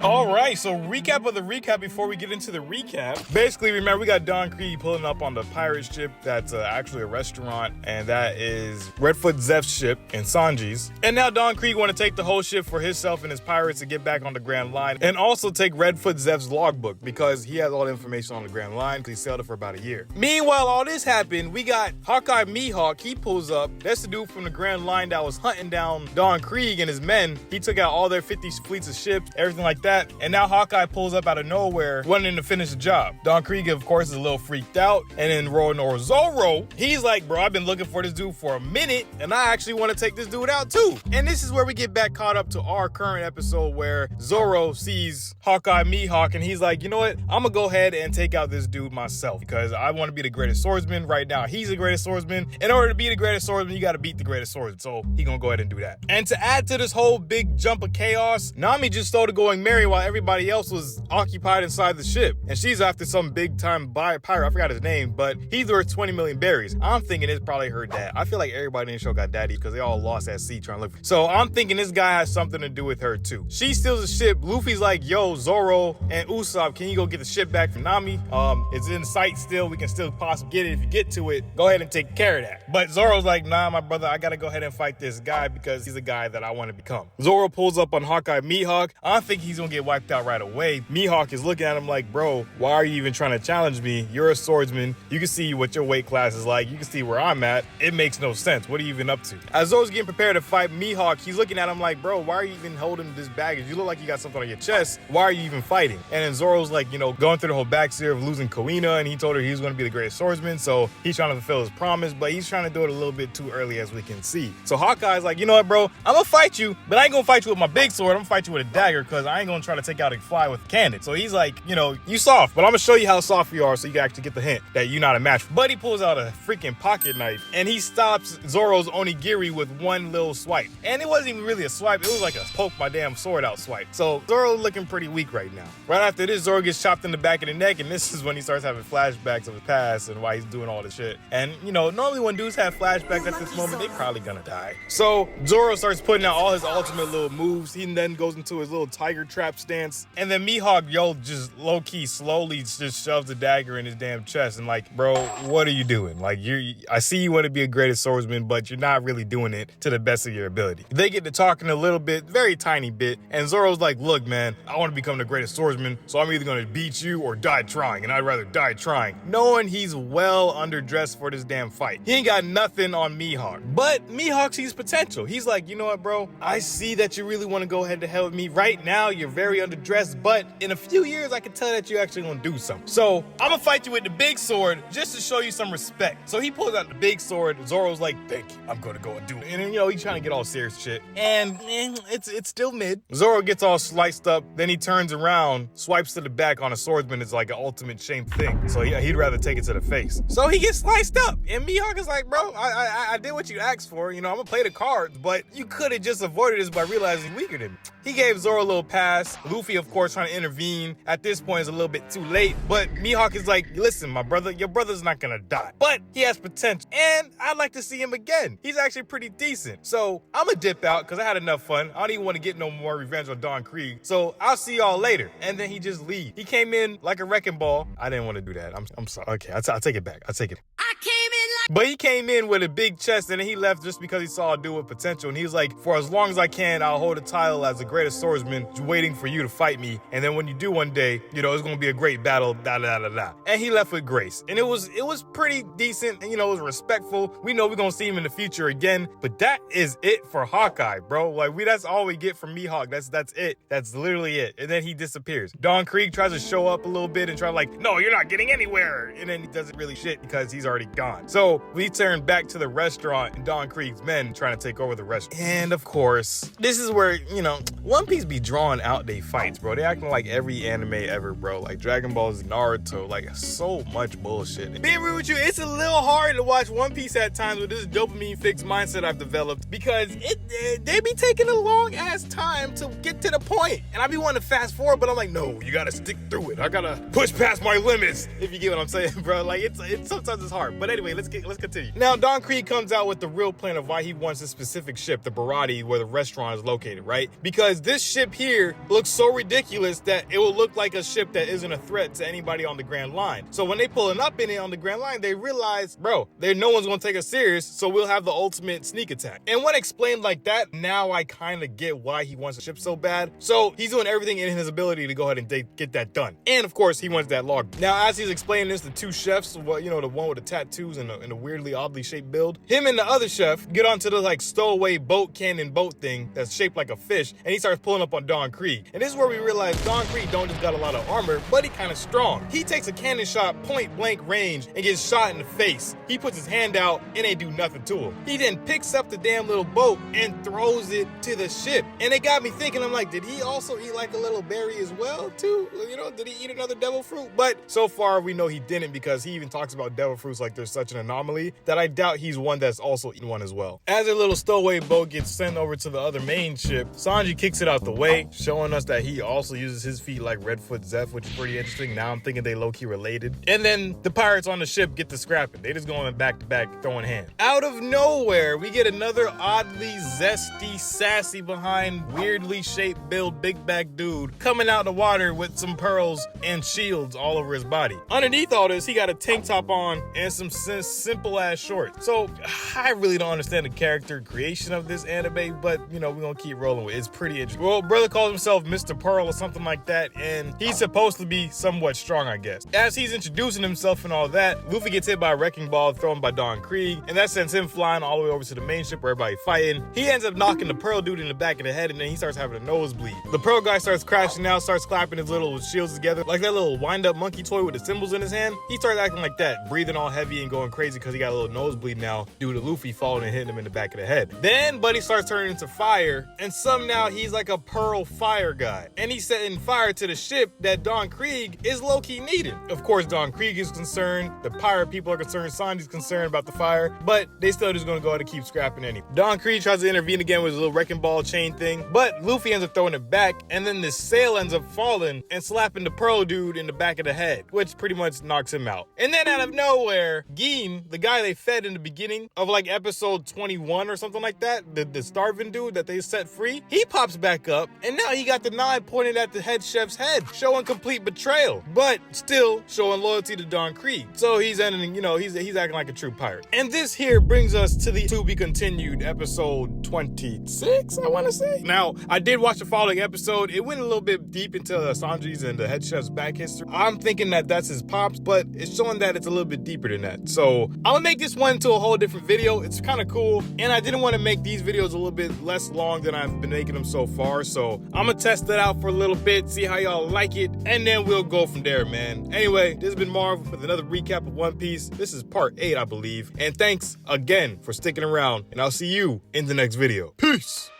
All right, so recap of the recap before we get into the recap. Basically, remember, we got Don Krieg pulling up on the pirate ship that's actually a restaurant, and that is Redfoot Zeff's ship and Sanji's. And now Don Krieg want to take the whole ship for himself and his pirates to get back on the Grand Line, and also take Redfoot Zeff's logbook because he has all the information on the Grand Line because he sailed it for about a year. Meanwhile, all this happened, we got Hawkeye Mihawk. He pulls up. That's the dude from the Grand Line that was hunting down Don Krieg and his men. He took out all their 50 fleets of ships, everything like that. And now Hawkeye pulls up out of nowhere, wanting to finish the job. Don Krieg, of course, is a little freaked out. And then Rollin or Zoro, he's like, bro, I've been looking for this dude for a minute, and I actually want to take this dude out too. And this is where we get back caught up to our current episode where Zoro sees Hawkeye Mihawk, and he's like, you know what? I'm gonna go ahead and take out this dude myself because I want to be the greatest swordsman. Right now, he's the greatest swordsman. In order to be the greatest swordsman, you got to beat the greatest swordsman. So he gonna go ahead and do that. And to add to this whole big jump of chaos, Nami just started going merry while everybody else was occupied inside the ship. And she's after some big time pirate, I forgot his name, but he's worth 20 million berries. I'm thinking it's probably her dad. I feel like everybody in the show got daddies because they all lost at sea trying to look. So I'm thinking this guy has something to do with her too. She steals the ship. Luffy's like, yo, Zoro and Usopp, can you go get the ship back from Nami? It's in sight still. We can still possibly get it. If you get to it, go ahead and take care of that. But Zoro's like, nah, my brother, I gotta go ahead and fight this guy because he's a guy that I want to become. Zoro pulls up on Hawkeye Mihawk. I don't think he's gonna get wiped out right away. Mihawk is looking at him like, bro, why are you even trying to challenge me? You're a swordsman. You can see what your weight class is like. You can see where I'm at. It makes no sense. What are you even up to? As Zoro's getting prepared to fight Mihawk, he's looking at him like, bro, why are you even holding this baggage? You look like you got something on your chest. Why are you even fighting? And then Zoro's like, you know, going through the whole backstory of losing Kuina, and he told her he was going to be the greatest swordsman, so he's trying to fulfill his promise, but he's trying to do it a little bit too early, as we can see. So Hawkeye's like, you know what, bro? I'm going to fight you, but I ain't going to fight you with my big sword. I'm going to fight you with a dagger because I ain't going to try to take out a fly with a cannon. So he's like, you know, you soft, but I'm going to show you how soft you are so you can actually get the hint that you're not a match. But he pulls out a freaking pocket knife, and he stops Zoro's onigiri with one little swipe. And it wasn't even really a swipe. It was like a poke my damn sword out swipe. So Zoro looking pretty weak right now. Right after this, Zoro gets chopped in the back of the neck, and this is when he starts having flashbacks of his past and why he's doing all this shit. And, you know, normally when dudes have flashbacks at this moment, they probably gonna die. So Zoro starts putting out all his ultimate little moves. He then goes into his little tiger trap stance. And then Mihawk, yo, just low-key slowly just shoves the dagger in his damn chest. And like, bro, what are you doing? Like, I see you want to be a greatest swordsman, but you're not really doing it to the best of your ability. They get to talking a little bit, very tiny bit. And Zoro's like, look, man, I want to become the greatest swordsman, so I'm either going to beat you or die trying. And I'd rather die trying, knowing he's well underdressed for this damn fight. He ain't got nothing on Mihawk. But Mihawk sees potential. He's like, you know what, bro? I see that you really want to go head to head with me. Right now, you're very underdressed, but in a few years, I can tell that you're actually going to do something. So I'm going to fight you with the big sword just to show you some respect. So he pulls out the big sword. Zoro's like, thank you. I'm going to go and do it. And then, you know, he's trying to get all serious shit. And it's still mid. Zoro gets all sliced up. Then he turns around, swipes to the back on a swordsman. It's like an ultimate shame thing. So yeah, he'd rather take it to the face. So he gets sliced up. And Mihawk is like, bro, I did what you asked for. You know, I'm going to play the cards, but you could have just avoided this by realizing he's weaker than me. He gave Zoro a little pass. Luffy, of course, trying to intervene. At this point, it's a little bit too late. But Mihawk is like, listen, my brother, your brother's not going to die. But he has potential. And I'd like to see him again. He's actually pretty decent. So I'm going to dip out because I had enough fun. I don't even want to get no more revenge on Don Krieg. So I'll see y'all later. And then he just leaves. He came in like a wrecking ball. I didn't want to do that. I'm sorry. Okay, I'll take it back. I'll take it. I came in But he came in with a big chest, and then he left just because he saw a dude with potential. And he was like, for as long as I can, I'll hold a title as the greatest swordsman, waiting for you to fight me. And then when you do one day, you know, it's going to be a great battle, da-da-da-da-da. And he left with grace. And it was pretty decent, and, you know, it was respectful. We know we're going to see him in the future again, but that is it for Hawkeye, bro. Like, that's all we get from Mihawk. That's it. That's literally it. And then he disappears. Don Krieg tries to show up a little bit and try to like, no, you're not getting anywhere. And then he doesn't really shit because he's already gone. So we turn back to the restaurant and Don Krieg's men trying to take over the restaurant. And of course, this is where, you know, One Piece be drawing out they fights, bro. They acting like every anime ever, bro. Like Dragon Ball Z, Naruto, like so much bullshit. Being real with you, it's a little hard to watch One Piece at times with this dopamine fixed mindset I've developed because they be taking a long ass time to get to the point. And I be wanting to fast forward, but I'm like, no, you gotta stick through it. I gotta push past my limits, if you get what I'm saying, bro. Like it's sometimes it's hard. But anyway, let's get let's continue. Now, Don Krieg comes out with the real plan of why he wants this specific ship, the Barati, where the restaurant is located, right? Because this ship here looks so ridiculous that it will look like a ship that isn't a threat to anybody on the Grand Line. So when they pulling up in it on the Grand Line, they realize, bro, no one's gonna take us serious, so we'll have the ultimate sneak attack. And when explained like that, now I kind of get why he wants the ship so bad. So he's doing everything in his ability to go ahead and get that done. And of course, he wants that log. Now, as he's explaining this, the two chefs, well, you know, the one with the tattoos and the weirdly, oddly shaped build, him and the other chef get onto the like stowaway boat cannon boat thing that's shaped like a fish, and he starts pulling up on Don Krieg. And this is where we realize Don Krieg don't just got a lot of armor, but he kind of strong. He takes a cannon shot point blank range and gets shot in the face. He puts his hand out and they do nothing to him. He then picks up the damn little boat and throws it to the ship. And it got me thinking, I'm like, did he also eat like a little berry as well too? You know, did he eat another devil fruit? But so far we know he didn't, because he even talks about devil fruits like there's such an anomaly that I doubt he's one that's also eaten one as well. As their little stowaway boat gets sent over to the other main ship, Sanji kicks it out the way, showing us that he also uses his feet like Redfoot Zeff, which is pretty interesting. Now I'm thinking they low-key related. And then the pirates on the ship get to scrapping. They just going back to back throwing hands. Out of nowhere, we get another oddly zesty, sassy behind, weirdly shaped build, big back dude coming out the water with some pearls and shields all over his body. Underneath all this, he got a tank top on and some simple ass shorts. So I really don't understand the character creation of this anime, but you know, we're gonna keep rolling with it. It's pretty interesting. Well, brother calls himself Mr. Pearl or something like that, and he's supposed to be somewhat strong, I guess. As he's introducing himself and all that, Luffy gets hit by a wrecking ball thrown by Don Krieg, and that sends him flying all the way over to the main ship where everybody fighting. He ends up knocking the Pearl dude in the back of the head, and then he starts having a nosebleed. The Pearl guy starts crashing out, starts clapping his little shields together, like that little wind-up monkey toy with the symbols in his hand. He starts acting like that, breathing all heavy and going crazy because he got a little nosebleed now due to Luffy falling and hitting him in the back of the head. Then Buddy starts turning into fire, and somehow he's like a Pearl fire guy, and he's setting fire to the ship that Don Krieg is low-key needing. Of course, Don Krieg is concerned, the pirate people are concerned, Sanji's concerned about the fire, but they still just gonna go ahead and keep scrapping anyway. Don Krieg tries to intervene again with his little wrecking ball chain thing, but Luffy ends up throwing it back, and then the sail ends up falling and slapping the Pearl dude in the back of the head, which pretty much knocks him out. And then out of nowhere, Gin, the guy they fed in the beginning of like episode 21 or something like that, the starving dude that they set free, he pops back up, and now he got the knife pointed at the head chef's head, showing complete betrayal, but still showing loyalty to Don Krieg. So he's ending, you know, he's acting like a true pirate. And this here brings us to the to be continued episode 26, I want to say. Now, I did watch the following episode. It went a little bit deep into Sanji's and the head chef's back history. I'm thinking that that's his pops, but it's showing that it's a little bit deeper than that. So I'm gonna make this one into a whole different video. It's kind of cool, and I didn't want to make these videos a little bit less long than I've been making them so far. So I'm gonna test it out for a little bit, see how y'all like it, and then we'll go from there, man. Anyway, this has been Marv with another recap of One Piece. This is part 8, I believe. And thanks again for sticking around, and I'll see you in the next video. Peace!